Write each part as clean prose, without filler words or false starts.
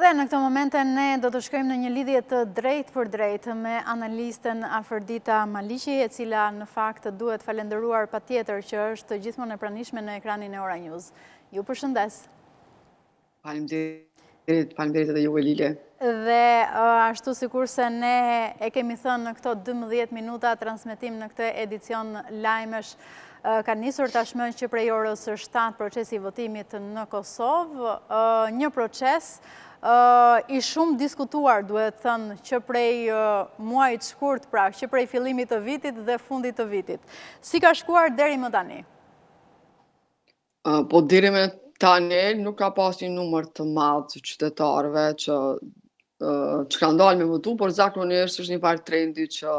Dhe në këto momente ne do të shkojmë në një lidhje të drejt për drejt me analistën Afërdita Maliqi, e cila në fakt duhet falenderuar patjetër që është gjithmonë e pranishme në ekranin e Ora News. Ju përshëndes. Faleminderit edhe ju, Elile. Dhe ashtu sikur se ne e kemi thënë në këto 12 minuta transmetim në këtë edicion lajmesh, ka nisur tashmë që prej orës 7 procesi i votimit në Kosovë, një proces i shumë diskutuar, duhet thënë, që prej muajit shkurt, pra që prej fillimit të vitit dhe fundit të vitit. Si ka shkuar deri më tani? Po deri më tani nuk ka pas një numër të madh të qytetarëve që kanë dalë me votu, por zakonisht është një farë trendi që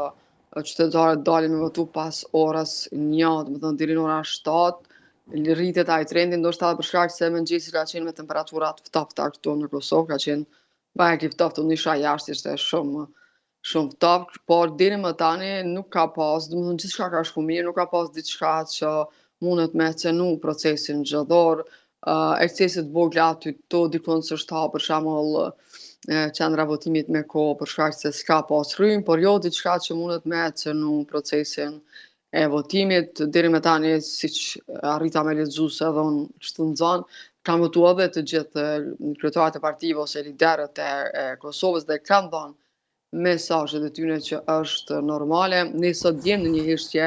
qytetarët dalin me votu pas orës 1, do të thënë deri në ora 7. Rritet ai trendi, ndoshta për shkak se mëngjesi ka qenë me temperaturat ftofta këtu në Kosovë, ka qenë bajk i ftoftë, nisha jashtë ishte shumë ftoftë, por deri më tani nuk ka pas, do të thënë gjithçka ka shkuar mirë, nuk ka pas diçka që mundet me cenu procesin zgjedhor, eksceset vogla aty to dikon s'është hapur për shembull qendra votimit me kohë për shkak se s'ka pas rrymë, por jo diçka që mundet me cenu procesin e votimit. Deri më tani, siç arrita me lexu se edhe unë kështu nxon, kanë votuar edhe të gjithë kryetarët e partive ose liderët e Kosovës dhe kanë dhënë mesazhet e tyre që është normale. Ne sot jemi në një heshtje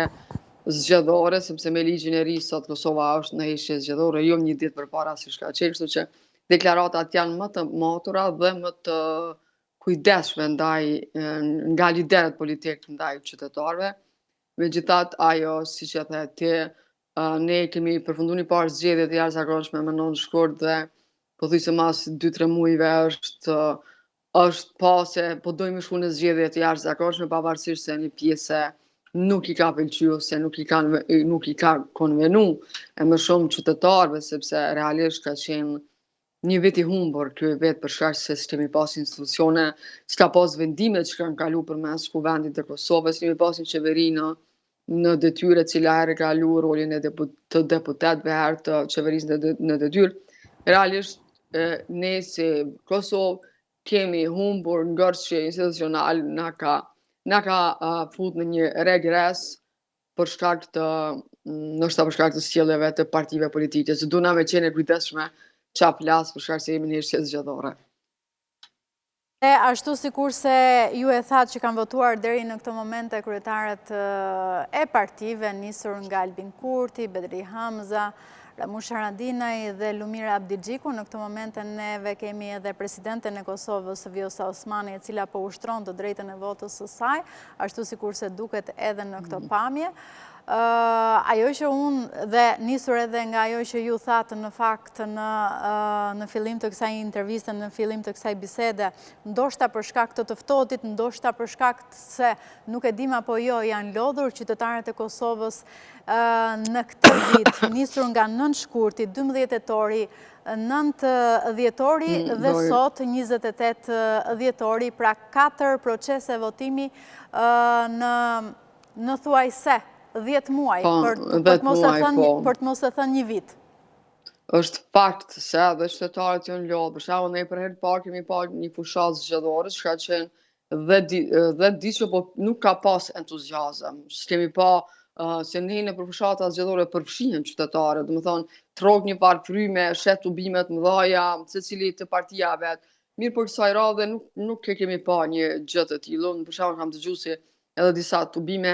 zgjedhore, sepse me ligjin e ri sot Kosova është në heshtje zgjedhore, jo një ditë përpara siç ka qenë, kështu që deklaratat janë më të matura dhe më të kujdesshme nga liderët politikë ndaj qytetarëve. Megjithatë, ajo, siç e the ti, ne kemi përfunduar një parë zgjedhje të jashtëzakonshme me 9 shkurt dhe pothuajse mas 2-3 muajve është se po dojmë shku në zgjedhje të jashtëzakonshme, pavarësisht se një pjesë nuk i ka pëlqyer ose nuk i ka konvenu e më shumë qytetarëve, sepse realisht ka qenë një vit i humbur ky vit për shkak se s'kemi pas institucione, s'ka pas vendime që kanë kalu përmes kuvendit të Kosovës, kemi pas një qeveri në detyrë, cila herë ka kalu rolin të deputetëve, herë të qeverisë në detyrë. Realisht ne si Kosovë kemi humbur ngërçi institucional, na ka fut në një regres për shkak të sjelljeve të partive politike, që duna me qenë e kujdesshme qa flas për shkak se jemi në heshtje zgjedhore. E ashtu sikur se ju e thatë që kanë votuar deri në këto momente kryetarët e partive, nisur nga Albin Kurti, Bedri Hamza, Ramush Haradinaj dhe Lumira Abdigjiku. Në këto momente neve kemi edhe presidenten e Kosovës, Vjosa Osmani, e cila po ushtron të drejtën e votës së saj, ashtu sikur se duket edhe në këto pamje. Ajo që unë dhe nisur edhe nga ajo që ju thatë në fakt në fillim të kësaj interviste, në fillim të kësaj bisede, ndoshta për shkak të ftohtit, ndoshta për shkak se nuk e dim apo jo, janë lodhur qytetarët e Kosovës në këtë vit, nisur nga 9 shkurti, 12 tetori, 9 dhjetori dhe sot 28 dhjetori, pra 4 procese votimi në thuajse 10 muaj, për të mos e thënë një vit. Është fakt se edhe qytetarët janë lodhur. Për shembull, ne për herë të parë kemi parë një fushat zgjedhore, që ka qenë dhe di që po nuk ka pas entuziazëm. S'kemi pa se ne në fushatat zgjedhore përfshihen qytetarët, domethënë trok një farë fryme, shet tubime të mëdha, secili të partia vet. Mirë, për kësaj radhe nuk e kemi pa një gjë të tillë. Për shembull, kam dëgjuar se edhe disa tubime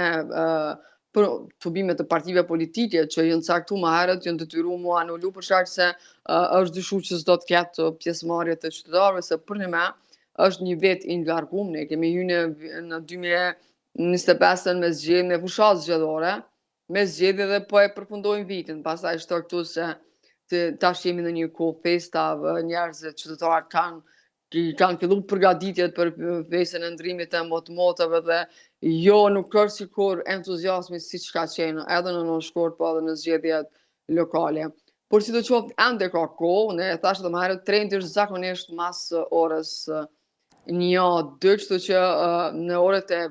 të partive politike që janë caktuar më herët, janë detyruar mu anulu për shkak se është dyshuar që s'do të ketë pjesëmarrje të qytetarëve, se për ne është një vit i ngarkuar. Ne kemi hyrë në 2025 me zgjedhje, me fushat zgjedhore, me zgjedhje dhe po e përfundojmë vitin. Pastaj është këtu se tash jemi në një kohë festave, njerëzit, qytetarët kanë filluar përgatitjet për festën e ndrimit të motëve dhe jo nuk është sikur entuziazmi siç ka qenë edhe në 9 shkurt, po edhe në zgjedhjet lokale. Por sidoqoftë ende ka kohë, ne thash edhe më herët, trendi është zakonisht mas orës 1-2, kështu që në orët e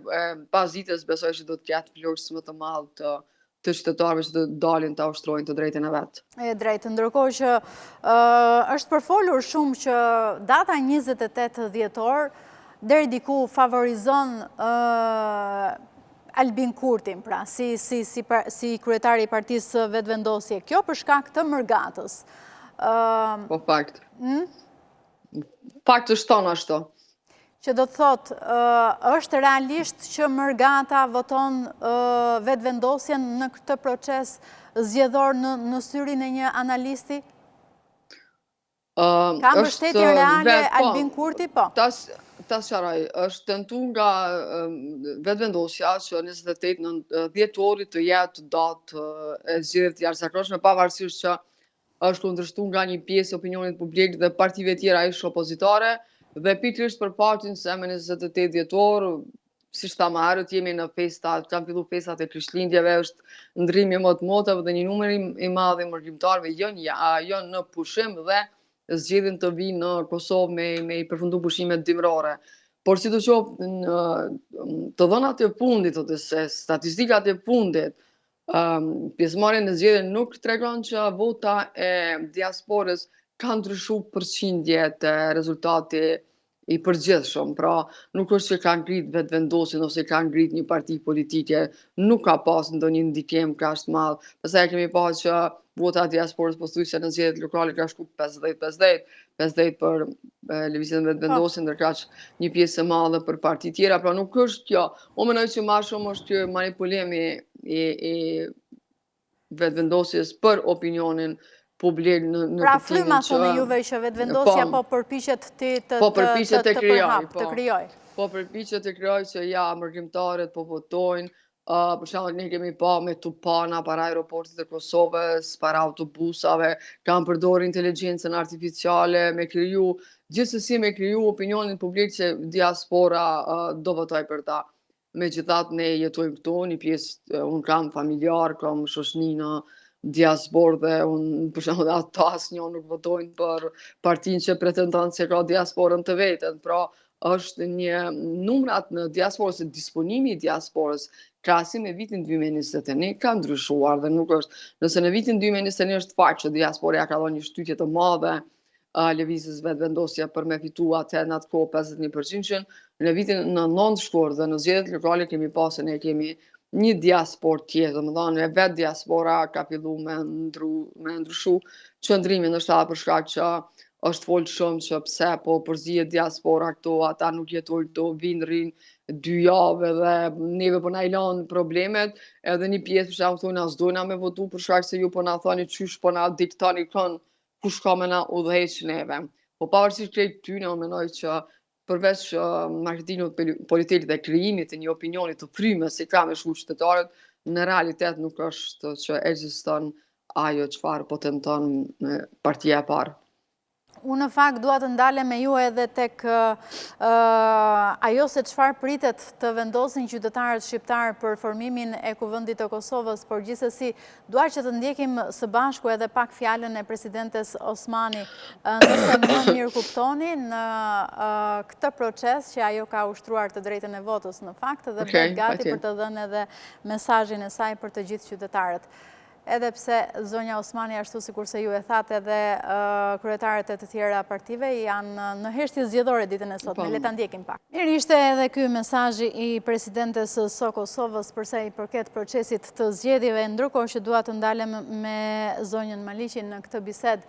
pasdites besoj që do të ketë flukс më të madh të të qytetarëve që të dalin të ushtrojnë të drejtën e vetë. E drejtë, ndërkohë që është përfolur shumë që data 28 dhjetor deri diku favorizon Albin Kurtin, pra, si kryetari i partisë vetëvendosje. Kjo për shkak të Mërgatës. Po fakt. Fakt është tonë ashtu. Që do të thotë, është realisht që Mërgata voton vetëvendosjen në këtë proces zgjedhor në syrin e një analisti? Ka mbështetje reale Albin Kurti, po? Ta sharaj, është tentu nga vetëvendosja që 28 dhjetorit të jetë datë e zgjedhjeve të jashtëzakonshme, pavarësisht që është kundërshtuar nga një pjesë opinionit publik dhe partive tjera ish opozitare, dhe pikërisht për partin se me 28 dhjetor, si shta më herët, jemi në festat, kanë fillu festat e Krishtlindjeve, është ndrimi më të motave dhe një numër i madh i mërgjimtarëve janë në pushim dhe zgjedhin të vinë në Kosovë me i përfundu pushimet dimrore. Por si të qoftë, të dhënat e fundit, se statistikat e fundit, pjesëmarrjen në zgjedhje nuk tregon që vota e diasporës kanë ndryshuar përqindjet e rezultati i përgjithshëm, pra nuk është që kanë ngrit vetëvendosjen ose kanë ngrit një parti politike, nuk ka pas ndonjë ndikim kaq të madh. Pastaj kemi pasur që vota e diasporës pothuajse në zgjedhjet lokale ka shku 50-50 për lëvizjen vetëvendosje, ndërkaq një pjesë e madhe për parti tjera, pra nuk është kjo. Unë mendoj që më shumë është ky manipulimi i vetëvendosjes për opinionin publik në pra fryma thonë juve që vetëvendosja po përpiqet të krijojë. Po përpiqet të krijojë që ja mërgjimtarët po votojnë, për shembull ne kemi pa me tupana para aeroportit të Kosovës, para autobusave, kanë përdorur inteligjencën artificiale me kriju opinionin publik që diaspora do votoj për ta. Megjithatë ne jetojmë këtu, një pjesë unë kam familjar, kam shoqëni në diasporë dhe unë, për shembull, ata asnjë nuk votojnë për partinë që pretendon se ka diasporën të vetën. Pra, është një numrat në diasporë, se disponimi i diasporës krahasim me vitin 2021 ka ndryshuar dhe nuk është. Nëse në vitin 2021 është fakt që diaspora ka dhënë një shtytje të madhe lëvizjes vetëvendosje për me fitu atë në atë kohë 51%, në vitin në 9 shkurt dhe në zgjedhjet lokale kemi pasur ne kemi një diasporë tjetër, domethënë vetë diaspora ka filluar me ndryshu qëndrimin, ndoshta për shkak që është folë shumë që pse po përzihet diaspora këto, ata nuk jetojnë këto, vinë rrinë 2 javë dhe neve po na i lanë problemet, edhe një pjesë për shembull thonë as dojna me votu për shkak se ju po na thoni çysh po na diktoni kënd kush ka me na udhëheq neve. Po pavarësisht këtij tyne, unë mendoj që përveç marketingut politik dhe krijimit të një opinioni të frymës si ka me shku qytetarët, në realitet nuk është që ekziston ajo çfarë po tenton partia e parë. Unë në fakt dua të ndalem me ju edhe tek ajo se çfarë pritet të vendosin qytetarët shqiptar për formimin e Kuvendit të Kosovës, por gjithsesi dua që të ndjekim së bashku edhe pak fjalën e presidentes Osmani, nëse më mirë kuptoni në këtë proces që ajo ka ushtruar të drejtën e votës në fakt dhe bëhet gati për të dhënë edhe mesazhin e saj për të gjithë qytetarët. Edhe pse zonja Osmani, ashtu sikur se ju e thatë, edhe kryetarët e të tjera partive janë në heshtje zgjedhore ditën e sotme. Le ta ndjekim pak. Mirë, ishte edhe ky mesazhi i presidentes së Kosovës përsa i përket procesit të zgjedhjeve, ndërkohë që dua të ndalem me zonjën Maliqin në këtë bisedë.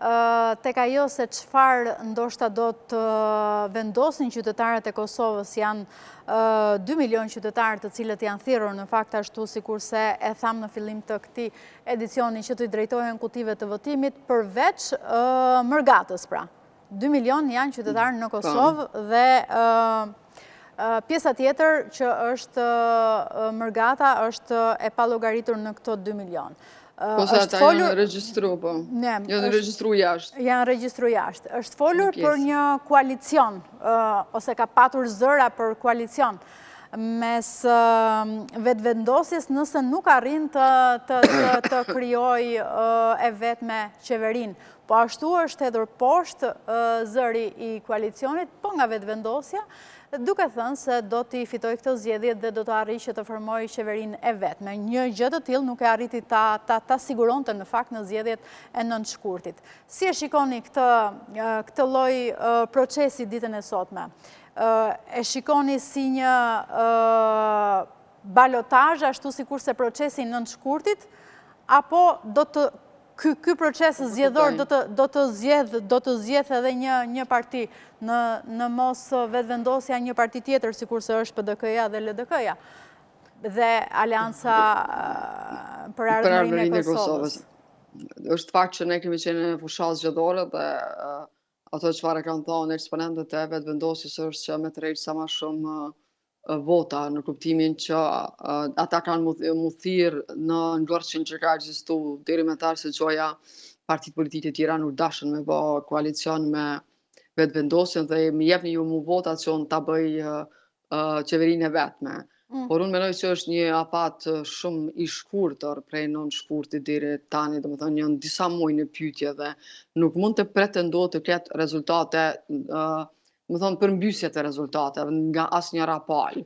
Tek ajo se çfarë ndoshta do të vendosin qytetarët e Kosovës, janë 2 milion qytetarë të cilët janë thirrur në fakt ashtu sikurse e tham në fillim të këtij edicioni që të drejtohen kutive të votimit përveç Mërgatës pra. 2 milion janë qytetarë në Kosovë dhe pjesa tjetër që është Mërgata është e palogaritur në këto 2 milion. Po se ata janë regjistru, po. Janë regjistru jashtë. Janë regjistru jashtë. Është folur për një koalicion, ose ka patur zëra për koalicion, mes vetëvendosjes nëse nuk arrin të krijoj e vetme qeverin. Po ashtu është hedhur poshtë zëri i koalicionit, po nga vetëvendosja, duke thënë se do t'i fitoj këto zgjedhje dhe do të arrijë që të formojë qeverinë e vetme. Një gjë të tillë nuk e arriti ta siguronte në fakt në zgjedhjet e 9 shkurtit. Si e shikoni këtë lloj procesi ditën e sotme? E shikoni si një balotazh ashtu sikurse procesi i 9 shkurtit, apo ky proces zgjedhor do të zgjedh edhe një parti në mos vetëvendosja një parti tjetër, sikurse është PDK-ja dhe LDK-ja dhe Aleanca për Ardhmërinë e Kosovës. Është fakt që ne kemi qenë në fushat zgjedhore dhe ato çfarë kanë thënë eksponentët e vetëvendosjes është që me të rejtë sa më shumë vota, në kuptimin që ata kanë mu thirrë në ngërçin që ka ekzistu deri me tarë se gjoja partitë politike tjera nuk dashën me bë koalicion me vetëvendosjen dhe më jepni ju mu votacion ta bëj qeverinë e vetme. Por unë mendoj që është një afat shumë i shkurtër prej 9 shkurtit deri tani, domethënë janë disa muaj në pyetje dhe nuk mund të pretendohet të ketë rezultate më thonë përmbysje të rezultateve nga asnjëra palë,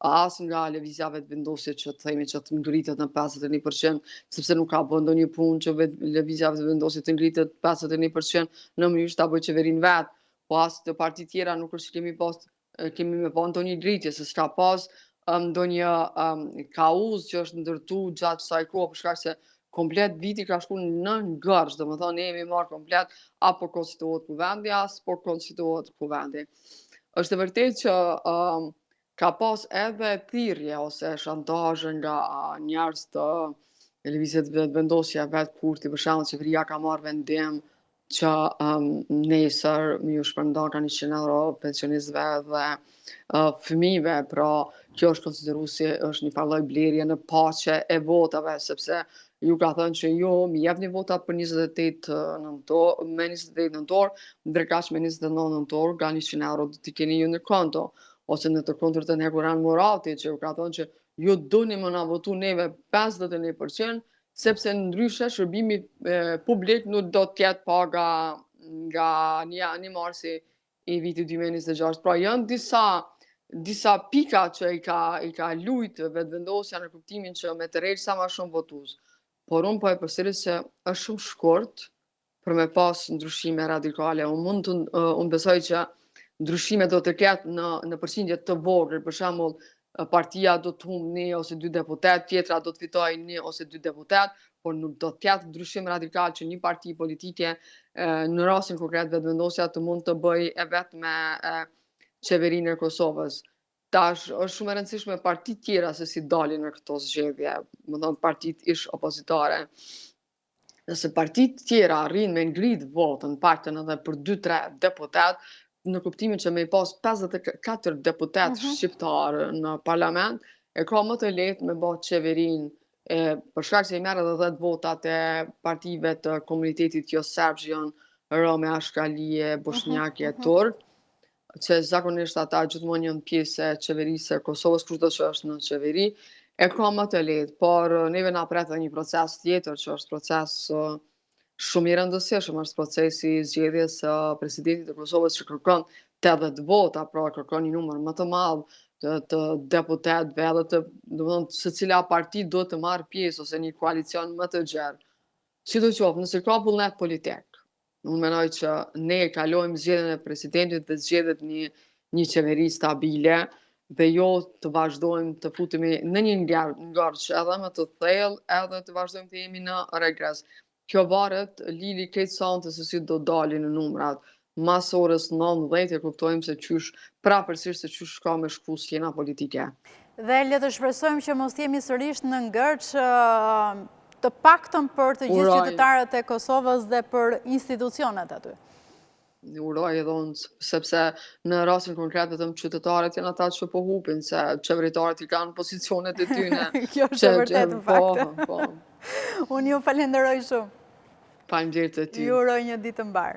as nga lëvizja vetëvendosje që të themi që të ngritet në 51%, sepse nuk ka bërë ndonjë punë që lëvizja vetëvendosje të ngritet 51% në mënyrë ta bëjë qeverinë vet, po as të parti tjera nuk është kemi me pa ndonjë ngritje, se s'ka pas ndonjë kauz që është ndërtu gjatë kësaj kohe për shkak se komplet viti ka shku në ngërç, domethënë ne jemi marrë komplet apo konstituohet kuvendi, as po konstituohet kuvendi. Është e vërtetë që ka pas edhe thirrje ose shantazhe nga njerëz të lëvizjes vetëvendosja vet Kurti, për shembull, qeveria ka marrë vendim që nesër ju shpërndan ka 100 euro pensionistëve dhe fëmijëve, pra kjo është konsideruar si është një lloj blerje në paqe e votave, sepse ju ka thënë që ju mi jepni vota për 28 nëntor, ndërkaq me 29 nëntor nga 100 euro do t'i keni ju në konto, ose në të kundërtën e Kuran Murati që ju ka thënë që ju doni më na votu neve 51%, sepse ndryshe shërbimi publik nuk do të ketë paga nga një marsi i vitit 2026. Pra janë disa pika që i ka lujtë vetëvendosja në kuptimin që me të rejtë sa më shumë votues. Por unë po e përsëris se është shumë shkurt për me pas ndryshime radikale. Unë besoj që ndryshime do të ketë në përqindje të vogël, për shembull partia do të humbë 1 ose 2 deputet, tjetra do të fitojë 1 ose 2 deputet, por nuk do të ketë ndryshim radikal që një parti politike në rastin konkret vetëvendosja të mund të bëjë e vetme qeverinë e Kosovës. Tash është shumë e rëndësishme partitë tjera se si dalin në këto zgjedhje, më thonë partitë ish opozitare. Nëse partitë tjera arrin me ngrit votën, paktën edhe për 2-3 deputet, në kuptimin që me i pas 54 deputet shqiptarë në parlament, e ka më të lehtë me bë qeverinë, për shkak se i merr edhe 10 votat e partive të komunitetit jo serb që janë Rome, Ashkalie, Bosnjake, Turk, që zakonisht ata gjithmonë janë pjesë e qeverisë e Kosovës, kushdo që është në qeveri, e ka më të lehtë, por neve na pret një proces tjetër që është proces shumë i rëndësishëm, është procesi i zgjedhjes së presidentit të Kosovës që kërkon 80 vota, pra kërkon një numër më të madh të deputetëve edhe domethënë secila parti do të marrë pjesë ose një koalicion më të gjerë. Sidoqoftë, nëse ka vullnet politik, unë mendoj që ne kalojmë zgjedhjen e presidentit dhe zgjedhet një qeveri stabile dhe jo të vazhdojmë të futemi në një ngjarje edhe më të thellë, edhe të vazhdojmë të jemi në regres. Kjo varet lili këtë sante se si do dalin në numrat. Mas orës 19 e kuptojmë se prapërsisht se qysh ka me shku skena politike. Dhe le të shpresojmë që mos jemi sërish në ngërç të paktën për të gjithë qytetarët e Kosovës dhe për institucionet aty. Uroj edhe unë, sepse në rastin konkret vetëm qytetarët janë ata që po hupin, se qeveritarët i kanë pozicionet e tyne. Kjo është e vërtet në fakt. Unë ju falenderoj shumë. Faleminderit e ty. Ju uroj një ditë mbar.